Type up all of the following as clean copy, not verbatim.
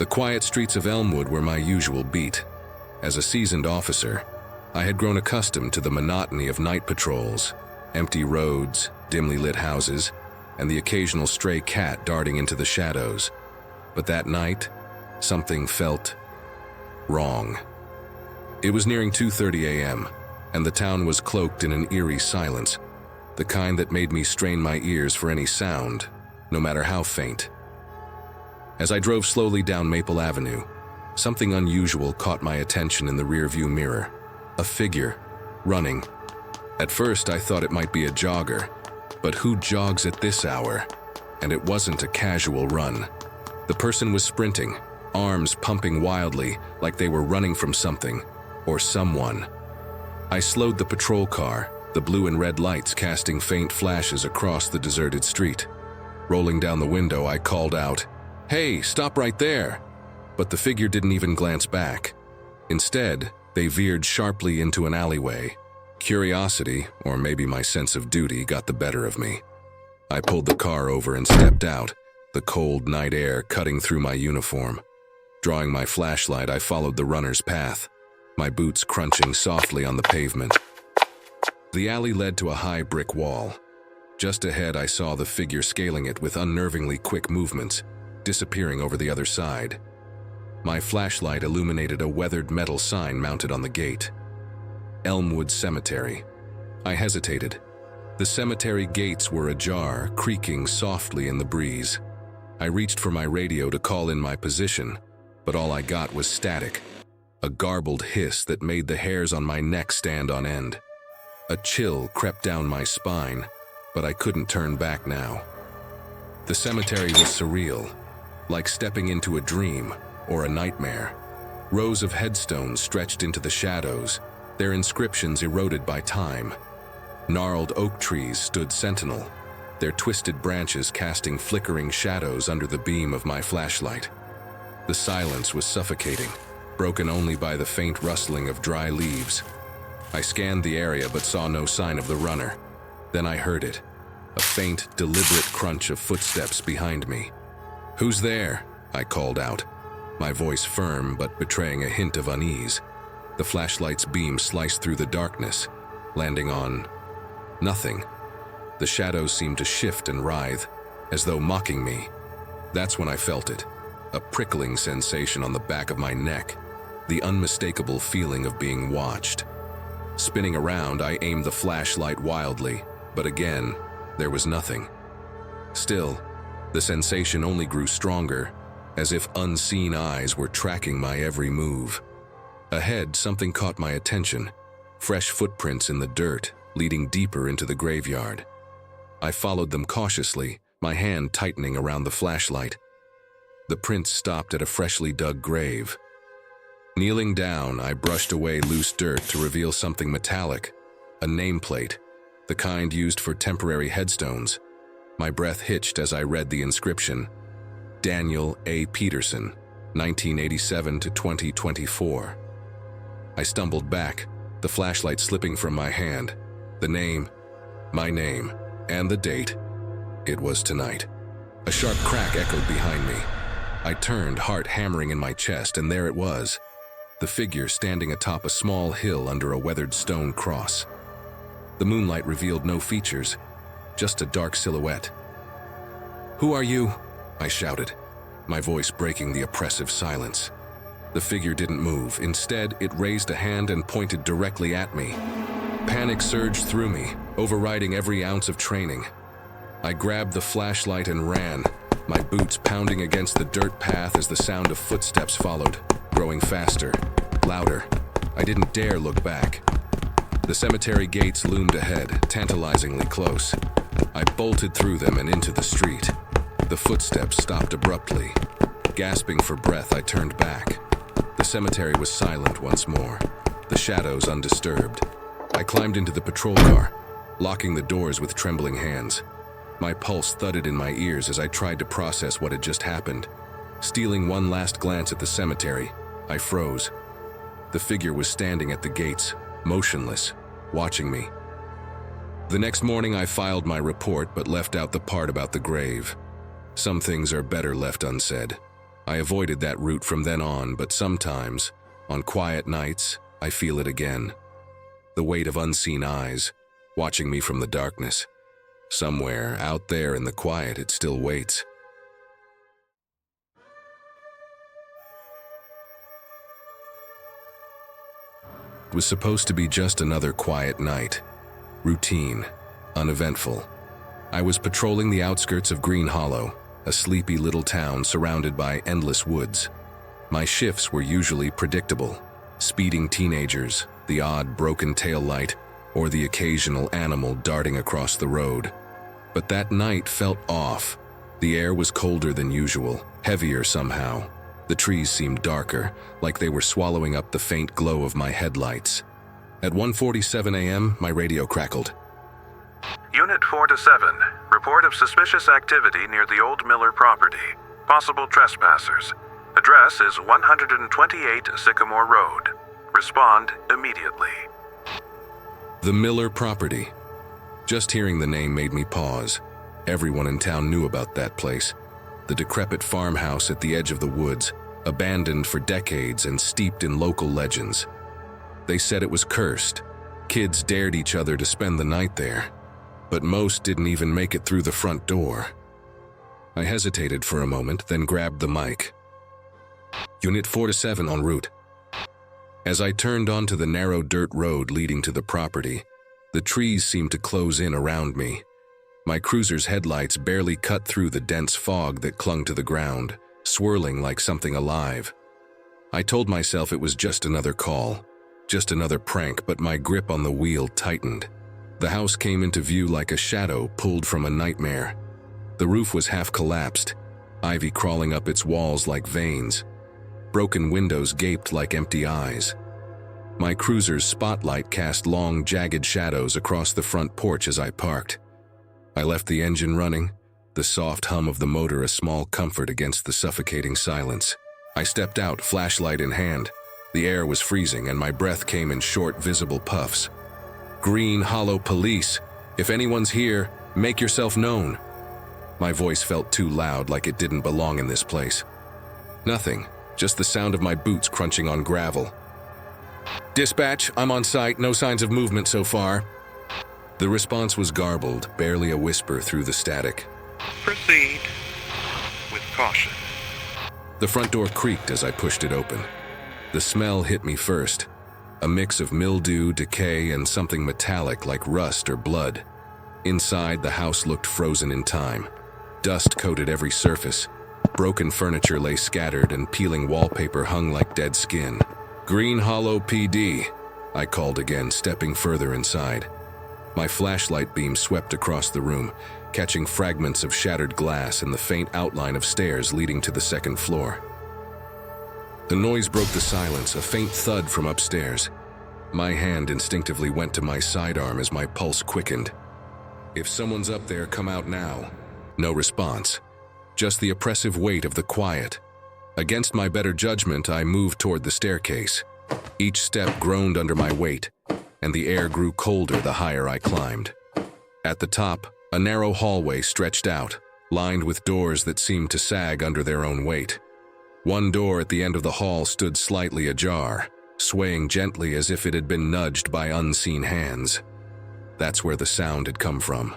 The quiet streets of Elmwood were my usual beat. As a seasoned officer, I had grown accustomed to the monotony of night patrols, empty roads, dimly lit houses, and the occasional stray cat darting into the shadows. But that night, something felt wrong. It was nearing 2:30 a.m., and the town was cloaked in an eerie silence, the kind that made me strain my ears for any sound, no matter how faint. As I drove slowly down Maple Avenue, something unusual caught my attention in the rearview mirror. A figure, running. At first, I thought it might be a jogger, but who jogs at this hour? And it wasn't a casual run. The person was sprinting, arms pumping wildly like they were running from something or someone. I slowed the patrol car, the blue and red lights casting faint flashes across the deserted street. Rolling down the window, I called out, "Hey, stop right there!" But the figure didn't even glance back. Instead, they veered sharply into an alleyway. Curiosity, or maybe my sense of duty, got the better of me. I pulled the car over and stepped out, the cold night air cutting through my uniform. Drawing my flashlight, I followed the runner's path, my boots crunching softly on the pavement. The alley led to a high brick wall. Just ahead, I saw the figure scaling it with unnervingly quick movements, disappearing over the other side. My flashlight illuminated a weathered metal sign mounted on the gate. Elmwood Cemetery. I hesitated. The cemetery gates were ajar, creaking softly in the breeze. I reached for my radio to call in my position, but all I got was static, a garbled hiss that made the hairs on my neck stand on end. A chill crept down my spine, but I couldn't turn back now. The cemetery was surreal, like stepping into a dream or a nightmare. Rows of headstones stretched into the shadows, their inscriptions eroded by time. Gnarled oak trees stood sentinel, their twisted branches casting flickering shadows under the beam of my flashlight. The silence was suffocating, broken only by the faint rustling of dry leaves. I scanned the area but saw no sign of the runner. Then I heard it, a faint, deliberate crunch of footsteps behind me. "Who's there?" I called out, my voice firm but betraying a hint of unease. The flashlight's beam sliced through the darkness, landing on nothing. The shadows seemed to shift and writhe, as though mocking me. That's when I felt it, a prickling sensation on the back of my neck, the unmistakable feeling of being watched. Spinning around, I aimed the flashlight wildly, but again, there was nothing. Still, the sensation only grew stronger, as if unseen eyes were tracking my every move. Ahead, something caught my attention, fresh footprints in the dirt, leading deeper into the graveyard. I followed them cautiously, my hand tightening around the flashlight. The prints stopped at a freshly dug grave. Kneeling down, I brushed away loose dirt to reveal something metallic, a nameplate, the kind used for temporary headstones. My breath hitched as I read the inscription, Daniel A. Peterson, 1987 to 2024. I stumbled back, the flashlight slipping from my hand. The name, my name, and the date. It was tonight. A sharp crack echoed behind me. I turned, heart hammering in my chest, and there it was, the figure standing atop a small hill under a weathered stone cross. The moonlight revealed no features, just a dark silhouette. "Who are you?" I shouted, my voice breaking the oppressive silence. The figure didn't move. Instead, it raised a hand and pointed directly at me. Panic surged through me, overriding every ounce of training. I grabbed the flashlight and ran, my boots pounding against the dirt path as the sound of footsteps followed, growing faster, louder. I didn't dare look back. The cemetery gates loomed ahead, tantalizingly close. I bolted through them and into the street. The footsteps stopped abruptly. Gasping for breath, I turned back. The cemetery was silent once more, the shadows undisturbed. I climbed into the patrol car, locking the doors with trembling hands. My pulse thudded in my ears as I tried to process what had just happened. Stealing one last glance at the cemetery, I froze. The figure was standing at the gates, motionless, watching me. The next morning I filed my report but left out the part about the grave. Some things are better left unsaid. I avoided that route from then on, but sometimes, on quiet nights, I feel it again. The weight of unseen eyes, watching me from the darkness. Somewhere, out there in the quiet, it still waits. It was supposed to be just another quiet night. Routine, uneventful. I was patrolling the outskirts of Green Hollow, a sleepy little town surrounded by endless woods. My shifts were usually predictable. Speeding teenagers, the odd broken taillight, or the occasional animal darting across the road. But that night felt off. The air was colder than usual, heavier somehow. The trees seemed darker, like they were swallowing up the faint glow of my headlights. At 1:47 a.m., my radio crackled. Unit 4 to 7. Report of suspicious activity near the old Miller property. Possible trespassers. Address is 128 Sycamore Road. Respond immediately. The Miller property. Just hearing the name made me pause. Everyone in town knew about that place. The decrepit farmhouse at the edge of the woods, abandoned for decades and steeped in local legends. They said it was cursed. Kids dared each other to spend the night there, but most didn't even make it through the front door. I hesitated for a moment, then grabbed the mic. Unit 4 to 7 en route. As I turned onto the narrow dirt road leading to the property, the trees seemed to close in around me. My cruiser's headlights barely cut through the dense fog that clung to the ground, swirling like something alive. I told myself it was just another call, just another prank, but my grip on the wheel tightened. The house came into view like a shadow pulled from a nightmare. The roof was half collapsed, ivy crawling up its walls like veins. Broken windows gaped like empty eyes. My cruiser's spotlight cast long, jagged shadows across the front porch as I parked. I left the engine running, the soft hum of the motor a small comfort against the suffocating silence. I stepped out, flashlight in hand. The air was freezing and my breath came in short, visible puffs. Green Hollow Police, if anyone's here, make yourself known. My voice felt too loud, like it didn't belong in this place. Nothing, just the sound of my boots crunching on gravel. Dispatch, I'm on site, no signs of movement so far. The response was garbled, barely a whisper through the static. Proceed with caution. The front door creaked as I pushed it open. The smell hit me first, a mix of mildew, decay, and something metallic like rust or blood. Inside, the house looked frozen in time. Dust coated every surface. Broken furniture lay scattered and peeling wallpaper hung like dead skin. Green Hollow PD, I called again, stepping further inside. My flashlight beam swept across the room, catching fragments of shattered glass and the faint outline of stairs leading to the second floor. The noise broke the silence, a faint thud from upstairs. My hand instinctively went to my sidearm as my pulse quickened. If someone's up there, come out now. No response, just the oppressive weight of the quiet. Against my better judgment, I moved toward the staircase. Each step groaned under my weight, and the air grew colder the higher I climbed. At the top, a narrow hallway stretched out, lined with doors that seemed to sag under their own weight. One door at the end of the hall stood slightly ajar, swaying gently as if it had been nudged by unseen hands. That's where the sound had come from.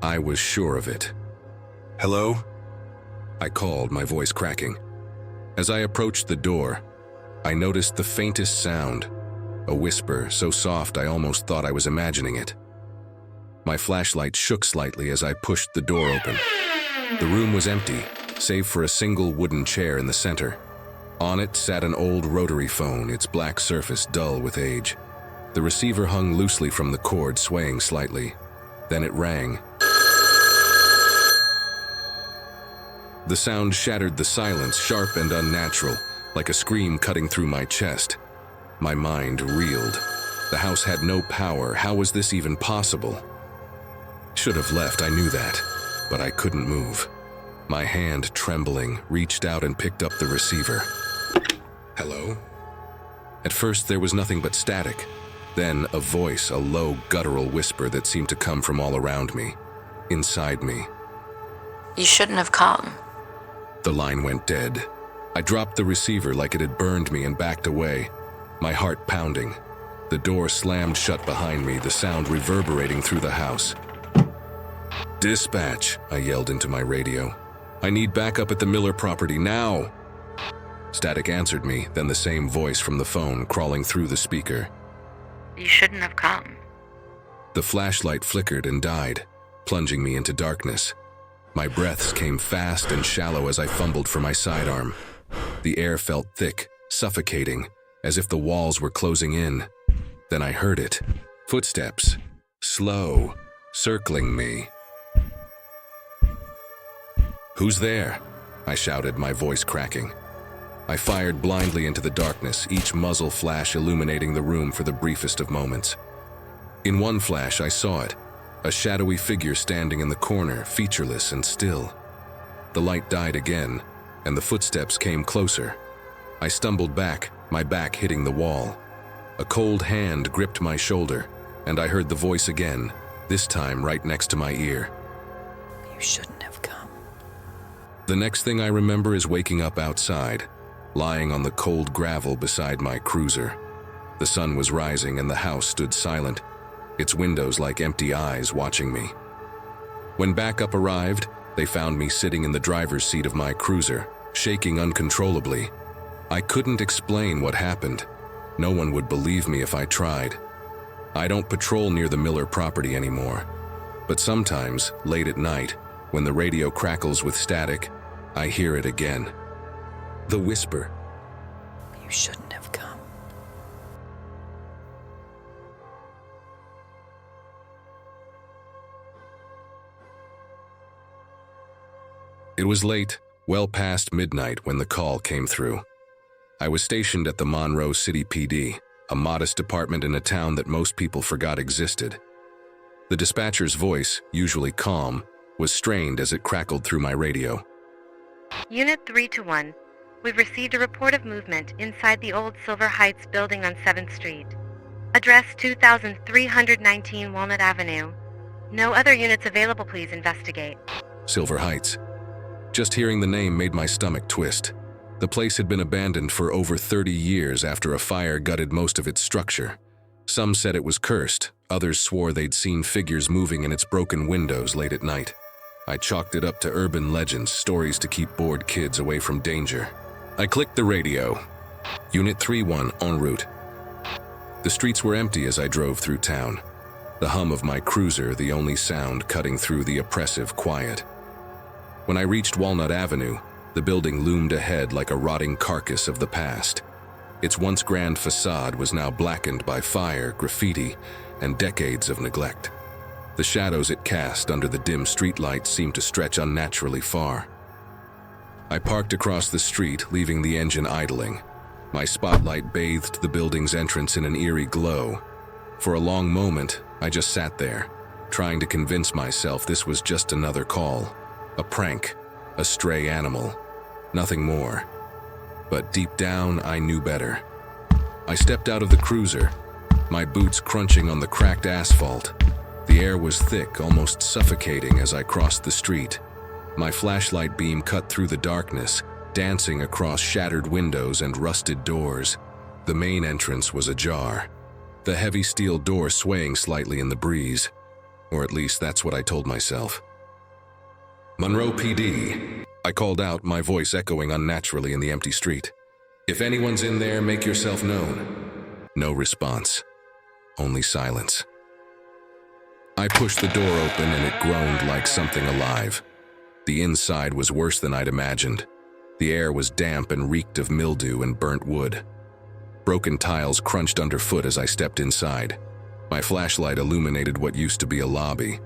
I was sure of it. Hello? I called, my voice cracking. As I approached the door, I noticed the faintest sound, a whisper so soft I almost thought I was imagining it. My flashlight shook slightly as I pushed the door open. The room was empty, save for a single wooden chair in the center. On it sat an old rotary phone, its black surface dull with age. The receiver hung loosely from the cord, swaying slightly. Then it rang. The sound shattered the silence, sharp and unnatural, like a scream cutting through my chest. My mind reeled. The house had no power. How was this even possible? Should have left, I knew that, but I couldn't move. My hand, trembling, reached out and picked up the receiver. Hello? At first, there was nothing but static. Then, a voice, a low, guttural whisper that seemed to come from all around me, inside me. You shouldn't have come. The line went dead. I dropped the receiver like it had burned me and backed away, my heart pounding. The door slammed shut behind me, the sound reverberating through the house. "Dispatch," I yelled into my radio. "I need backup at the Miller property now." Static answered me, then the same voice from the phone crawling through the speaker. "You shouldn't have come." The flashlight flickered and died, plunging me into darkness. My breaths came fast and shallow as I fumbled for my sidearm. The air felt thick, suffocating, as if the walls were closing in. Then I heard it. Footsteps. Slow. Circling me. "Who's there?" I shouted, my voice cracking. I fired blindly into the darkness, each muzzle flash illuminating the room for the briefest of moments. In one flash, I saw it, a shadowy figure standing in the corner, featureless and still. The light died again, and the footsteps came closer. I stumbled back, my back hitting the wall. A cold hand gripped my shoulder, and I heard the voice again, this time right next to my ear. "You shouldn't have come." The next thing I remember is waking up outside, lying on the cold gravel beside my cruiser. The sun was rising and the house stood silent, its windows like empty eyes watching me. When backup arrived, they found me sitting in the driver's seat of my cruiser, shaking uncontrollably. I couldn't explain what happened. No one would believe me if I tried. I don't patrol near the Miller property anymore, but sometimes, late at night, when the radio crackles with static, I hear it again. The whisper. "You shouldn't have come." It was late, well past midnight when the call came through. I was stationed at the Monroe City PD, a modest department in a town that most people forgot existed. The dispatcher's voice, usually calm, was strained as it crackled through my radio. "Unit 3 to 1. We've received a report of movement inside the old Silver Heights building on 7th Street. Address 2319 Walnut Avenue. No other units available, please investigate." Silver Heights. Just hearing the name made my stomach twist. The place had been abandoned for over 30 years after a fire gutted most of its structure. Some said it was cursed, others swore they'd seen figures moving in its broken windows late at night. I chalked it up to urban legends, stories to keep bored kids away from danger. I clicked the radio. Unit 3-1 en route. The streets were empty as I drove through town. The hum of my cruiser, the only sound cutting through the oppressive quiet. When I reached Walnut Avenue, the building loomed ahead like a rotting carcass of the past. Its once grand facade was now blackened by fire, graffiti, and decades of neglect. The shadows it cast under the dim streetlights seemed to stretch unnaturally far. I parked across the street, leaving the engine idling. My spotlight bathed the building's entrance in an eerie glow. For a long moment, I just sat there, trying to convince myself this was just another call, a prank, a stray animal, nothing more. But deep down, I knew better. I stepped out of the cruiser, my boots crunching on the cracked asphalt. The air was thick, almost suffocating as I crossed the street. My flashlight beam cut through the darkness, dancing across shattered windows and rusted doors. The main entrance was ajar, the heavy steel door swaying slightly in the breeze. Or at least that's what I told myself. "Monroe PD," I called out, my voice echoing unnaturally in the empty street. "If anyone's in there, make yourself known." No response, only silence. I pushed the door open and it groaned like something alive. The inside was worse than I'd imagined. The air was damp and reeked of mildew and burnt wood. Broken tiles crunched underfoot as I stepped inside. My flashlight illuminated what used to be a lobby,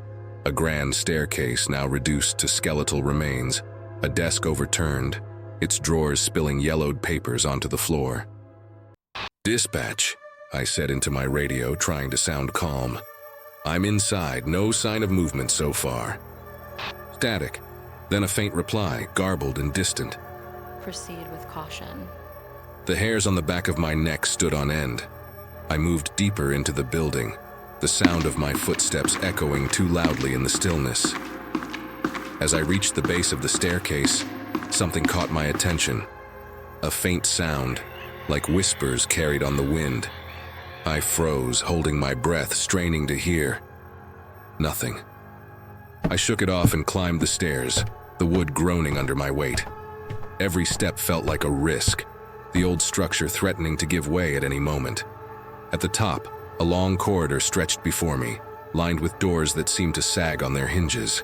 a grand staircase now reduced to skeletal remains, a desk overturned, its drawers spilling yellowed papers onto the floor. "Dispatch," I said into my radio, trying to sound calm. "I'm inside, no sign of movement so far." Static, then a faint reply, garbled and distant. "Proceed with caution." The hairs on the back of my neck stood on end. I moved deeper into the building, the sound of my footsteps echoing too loudly in the stillness. As I reached the base of the staircase, something caught my attention. A faint sound, like whispers carried on the wind. I froze, holding my breath, straining to hear. Nothing. I shook it off and climbed the stairs, the wood groaning under my weight. Every step felt like a risk, the old structure threatening to give way at any moment. At the top, a long corridor stretched before me, lined with doors that seemed to sag on their hinges.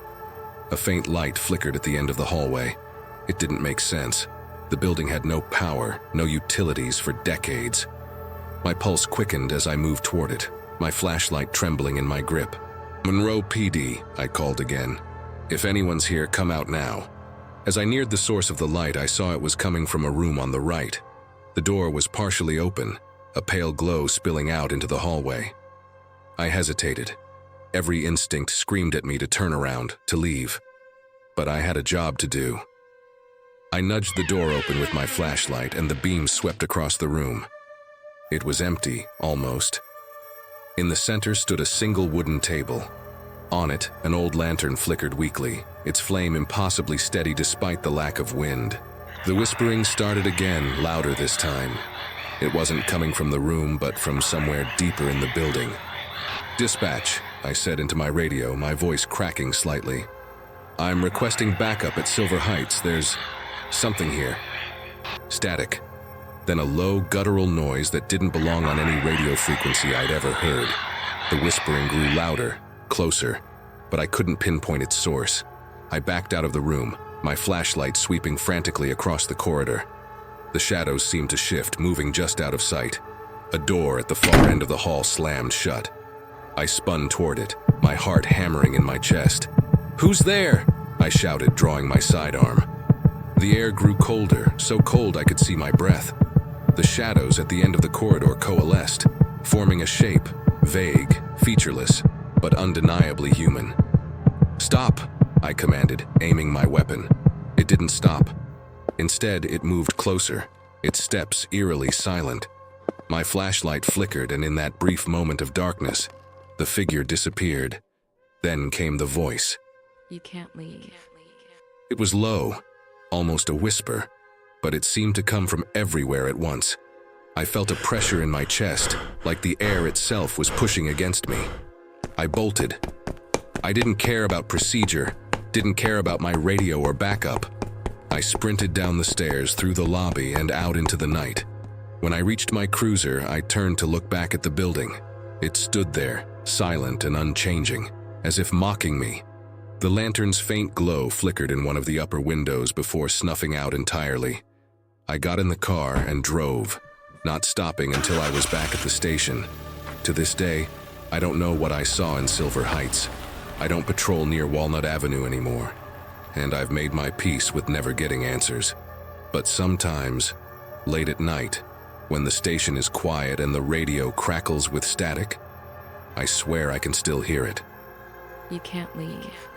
A faint light flickered at the end of the hallway. It didn't make sense. The building had no power, no utilities for decades. My pulse quickened as I moved toward it, my flashlight trembling in my grip. "Monroe PD," I called again. "If anyone's here, come out now." As I neared the source of the light, I saw it was coming from a room on the right. The door was partially open, a pale glow spilling out into the hallway. I hesitated. Every instinct screamed at me to turn around, to leave. But I had a job to do. I nudged the door open with my flashlight, and the beam swept across the room. It was empty, almost. In the center stood a single wooden table. On it, an old lantern flickered weakly, its flame impossibly steady despite the lack of wind. The whispering started again, louder this time. It wasn't coming from the room, but from somewhere deeper in the building. "Dispatch," I said into my radio, my voice cracking slightly. "I'm requesting backup at Silver Heights. There's something here." Static. Then a low, guttural noise that didn't belong on any radio frequency I'd ever heard. The whispering grew louder, closer, but I couldn't pinpoint its source. I backed out of the room, my flashlight sweeping frantically across the corridor. The shadows seemed to shift, moving just out of sight. A door at the far end of the hall slammed shut. I spun toward it, my heart hammering in my chest. "Who's there?" I shouted, drawing my sidearm. The air grew colder, so cold I could see my breath. The shadows at the end of the corridor coalesced, forming a shape, vague, featureless, but undeniably human. "Stop," I commanded, aiming my weapon. It didn't stop. Instead, it moved closer, its steps eerily silent. My flashlight flickered, and in that brief moment of darkness, the figure disappeared. Then came the voice. "You can't leave." It was low, almost a whisper, but it seemed to come from everywhere at once. I felt a pressure in my chest, like the air itself was pushing against me. I bolted. I didn't care about procedure, didn't care about my radio or backup. I sprinted down the stairs, through the lobby, and out into the night. When I reached my cruiser, I turned to look back at the building. It stood there, silent and unchanging, as if mocking me. The lantern's faint glow flickered in one of the upper windows before snuffing out entirely. I got in the car and drove, not stopping until I was back at the station. To this day, I don't know what I saw in Silver Heights. I don't patrol near Walnut Avenue anymore, and I've made my peace with never getting answers. But sometimes, late at night, when the station is quiet and the radio crackles with static, I swear I can still hear it. "You can't leave."